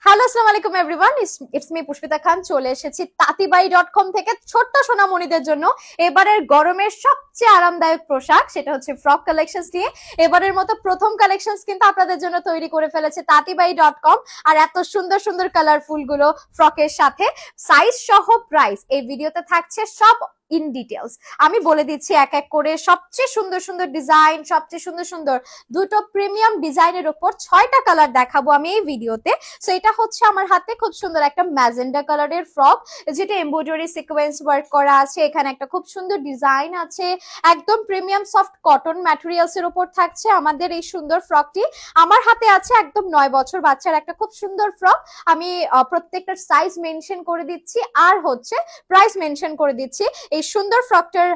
Hello, আসসালামু আলাইকুম everyone. It's me Pushpita খান। চলে এসেছি তাঁতিবাই.com থেকে ছোট্ট সোনামণিদের জন্য এবারের গরমের সবচেয়ে আরামদায়ক পোশাক, সেটা হচ্ছে ফ্রক কালেকশনস নিয়ে। এবারের মতো প্রথম কালেকশনস কিন্তু আপনাদের জন্য তৈরি করে ফেলেছে তাঁতিবাই.com। আর এত সুন্দর সুন্দর কালারফুল গুলো ফ্রকের সাথে সাইজ সহ প্রাইস এই ভিডিওতে থাকছে সব ইন ডিটেলস। আমি বলে দিচ্ছি এক এক করে। সবচেয়ে সুন্দর সুন্দর ডিজাইন, সবচেয়ে সুন্দর সুন্দর দুটো প্রিমিয়াম ডিজাইনের উপর 6টা কালার দেখাবো আমি এই ভিডিওতে। সো এটা হচ্ছে আমার হাতে খুব সুন্দর একটা ম্যাজেন্ডা কালারের ফ্রক, যেটা এমব্রয়ডারি সিকোয়েন্স ওয়ার্ক করা আছে। এখানে একটা খুব সুন্দর ডিজাইন আছে, একদম প্রিমিয়াম সফট কটন ম্যাটেরিয়ালস এর উপর থাকছে আমাদের এই সুন্দর ফ্রকটি। আমার হাতে আছে একদম 9 বছর বাচ্চার একটা খুব সুন্দর ফ্রক। আমি প্রত্যেকটার সাইজ মেনশন করে দিচ্ছি আর হচ্ছে প্রাইস মেনশন করে দিচ্ছি। এই সুন্দর ফ্রকটার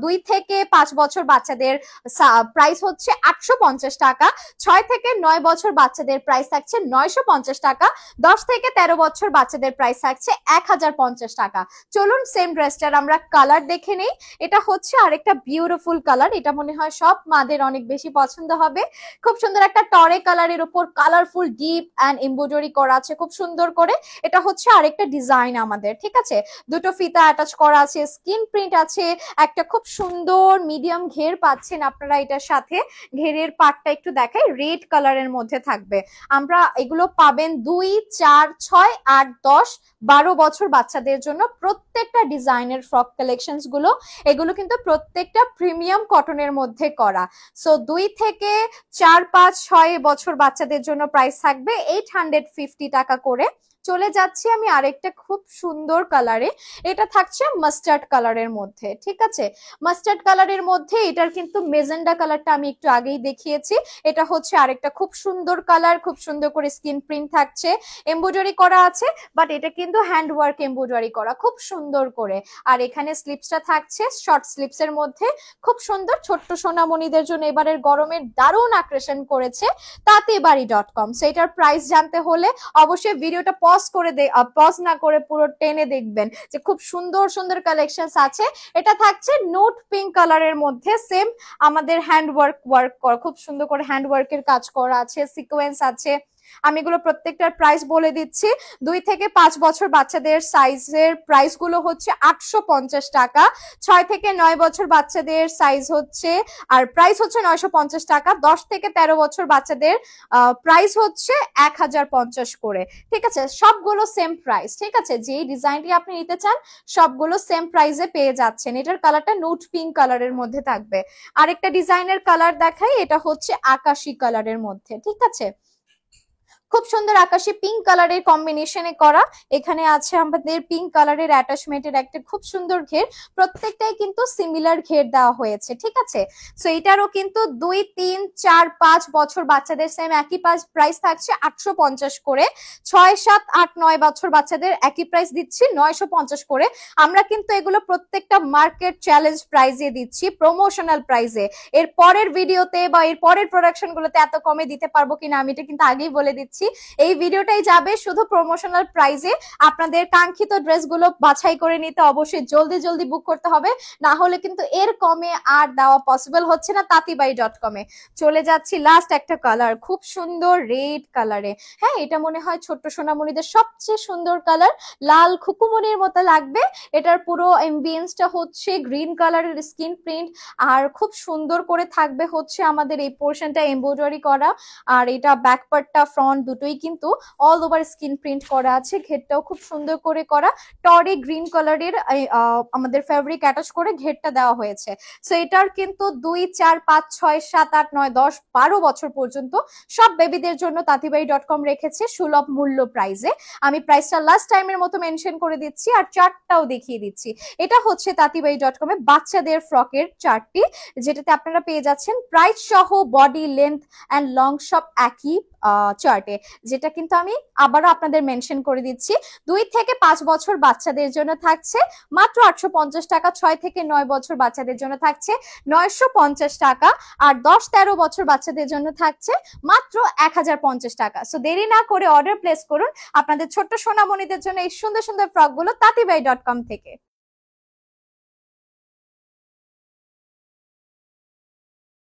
2 থেকে 5 বছর বাচ্চাদের প্রাইস হচ্ছে 850 টাকা, 6 থেকে 9 বছর বাচ্চাদের প্রাইস থাকছে 950 টাকা, 10 থেকে 13 বছর বাচ্চাদের প্রাইস থাকছে 1050 টাকা। চলুন সেম ড্রেসটার আমরা কালার দেখে নেই। এটা হচ্ছে আরেকটা বিউটিফুল কালার, এটা মনে হয় সব মাদের অনেক বেশি পছন্দ হবে। খুব সুন্দর একটা টরে কালারের উপর কালারফুল ডিপ অ্যান্ড এমব্রয়ডারি করা আছে খুব সুন্দর করে। এটা হচ্ছে আরেকটা ডিজাইন আমাদের, ঠিক আছে। দুটো ফিতা অ্যাটাচ করা আছে, স্কিন প্রিন্ট আছে, একটা খুব সুন্দর মিডিয়াম ঘের পাচ্ছেন আপনারা এটার সাথে। ঘেরের পাটটা একটু দেখাই, রেড কালারের মধ্যে থাকবে। আমরা এগুলো পাবেন 2, 4, 6, 8, 10, 12 বছর বাচ্চাদের জন্য প্রত্যেকটা ডিজাইনের ফ্রক কালেকশনস গুলো। এগুলো কিন্তু প্রত্যেকটা প্রিমিয়াম কটনের মধ্যে করা। সো 2 থেকে 4, 5, 6 বছর বাচ্চাদের জন্য প্রাইস থাকবে 850 টাকা করে। চলে যাচ্ছি আমি আরেকটা খুব সুন্দর কালারে, এটা থাকছে মাস্টার্ড কালারের মধ্যে, ঠিক আছে। মাস্টার্ড কালারের মধ্যে এটার কিন্তু মেজেন্ডা কালারটা আমি একটু আগেই দেখিয়েছি। এটা হচ্ছে আরেকটা খুব সুন্দর কালার, খুব সুন্দর করে স্কিন প্রিন্ট থাকছে, এমব্রয়ডারি করা আছে, বাট এটা কিন্তু হ্যান্ড ওয়ার্ক এমব্রয়ডারি করা খুব সুন্দর করে। আর এখানে স্লিপসটা থাকছে শর্ট স্লিপস এর মধ্যে, খুব সুন্দর। ছোট্ট সোনামণিদের জন্য এবারের গরমের দারুণ আকর্ষণ করেছে তাঁতিবাড়ি.com। সো এটার প্রাইস জানতে হলে অবশ্যই ভিডিওটা পজ না করে পুরো টেনে দেখবেন, যে খুব সুন্দর সুন্দর কালেকশনস আছে। এটা থাকছে নোট পিঙ্ক কালারের মধ্যে, সেম আমাদের হ্যান্ড ওয়ার্ক করা, খুব সুন্দর করে হ্যান্ড ওয়ার্কের কাজ করা আছে, সিকোয়েন্স আছে। আমি এগুলো প্রত্যেকটার প্রাইস বলে দিচ্ছি। 2 থেকে 5 বছর বাচ্চাদের সাইজের প্রাইস গুলো হচ্ছে 850 টাকা, 6 থেকে 9 বছর বাচ্চাদের সাইজ হচ্ছে আর প্রাইস হচ্ছে 950 টাকা, 10 থেকে 13 বছর বাচ্চাদের প্রাইস হচ্ছে 1050 করে, ঠিক আছে। সবগুলো সেম প্রাইস, ঠিক আছে। যেই ডিজাইনটি আপনি নিতে চান সবগুলো সেম প্রাইসে পেয়ে যাচ্ছেন। এটার কালারটা নোট পিঙ্ক কালারের মধ্যে থাকবে। আরেকটা ডিজাইনের কালার দেখাই, এটা হচ্ছে আকাশি কালারের মধ্যে, ঠিক আছে। খুব সুন্দর আকাশি পিঙ্ক কালারের কম্বিনেশনে করা। এখানে আছে আমাদের পিঙ্ক কালারের অ্যাটাচমেন্টের একটা খুব সুন্দর ঘের, প্রত্যেকটাই কিন্তু সিমিলার ঘের দেওয়া হয়েছে, ঠিক আছে। সো এটারও কিন্তু 2, 3, 4, 5 বছর বাচ্চাদের সেম একই প্রাইস থাকছে 850 করে, 6, 7, 8, 9 বছর বাচ্চাদের একই প্রাইস দিচ্ছি 950 করে। আমরা কিন্তু এগুলো প্রত্যেকটা মার্কেট চ্যালেঞ্জ প্রাইসে দিচ্ছি, প্রমোশনাল প্রাইসে। এর পরের ভিডিওতে বা এর পরের প্রোডাকশন গুলোতে এত কমে দিতে পারবো কিনা আমি এটা কিন্তু আগেই বলে দিচ্ছি। এই ভিডিওটাই যাবে শুধু প্রমোশনাল প্রাইসে। আপনাদের কাঙ্ক্ষিত ড্রেসগুলো বাছাই করে নিতে অবশ্যই জলদি জলদি বুক করতে হবে, না হলে কিন্তু এর কমে আর দেওয়া পসিবল হচ্ছে না তাঁতিবাই.com এ। চলে যাচ্ছি লাস্ট একটা কালার, খুব সুন্দর রেড কালারে। হ্যাঁ, এটা মনে হয় ছোট্ট সোনামণিদের সবচেয়ে সুন্দর কালার, লাল খুকুমনির মতো লাগবে। এটার পুরো এমবিয়েন্সটা হচ্ছে গ্রিন কালারের স্কিন প্রিন্ট, আর খুব সুন্দর করে থাকবে হচ্ছে আমাদের এই পোর্শনটা এমব্রয়ডারি করা। আর এটা ব্যাক পার্টটা ফ্রন্ট দুটোই কিন্তু অল ওভার স্কিন প্রিন্ট করা আছে, ঘেরটাও খুব সুন্দর করে করা। টরে গ্রিন কালারের আমাদের ফেব্রিক অ্যাটাচ করে ঘেরটা দেওয়া হয়েছে। সো এটার কিন্তু 2, 4, 5, 6, 7, 8, 9, 10, 12 বছর পর্যন্ত সব বেবিদের জন্য তাঁতিবাই.com রেখেছে সুলভ মূল্য প্রাইসে। আমি প্রাইসটা লাস্ট টাইমের মতো মেনশন করে দিচ্ছি আর চার্টটাও দেখিয়ে দিচ্ছি। এটা হচ্ছে তাঁতিবাই.com এ বাচ্চাদের ফ্রকের চার্টটি, যেটাতে আপনারা পেয়ে যাচ্ছেন প্রাইস সহ বডি লেন্থ অ্যান্ড লং সব একই চার্টে, যেটা কিন্তু আমি আবারও আপনাদের মেনশন করে দিচ্ছি। 2 থেকে 5 বছর বাচ্চাদের জন্য থাকছে মাত্র 850 টাকা, 6 থেকে 9 বছর বাচ্চাদের জন্য থাকছে 950 টাকা, আর 10-13 বছর বাচ্চাদের জন্য থাকছে মাত্র 1050 টাকা। সো দেরি না করে অর্ডার প্লেস করুন আপনাদের ছোট্ট সোনামণিদের জন্য এই সুন্দর সুন্দর ফ্রকগুলো তাঁতিবাই.com থেকে।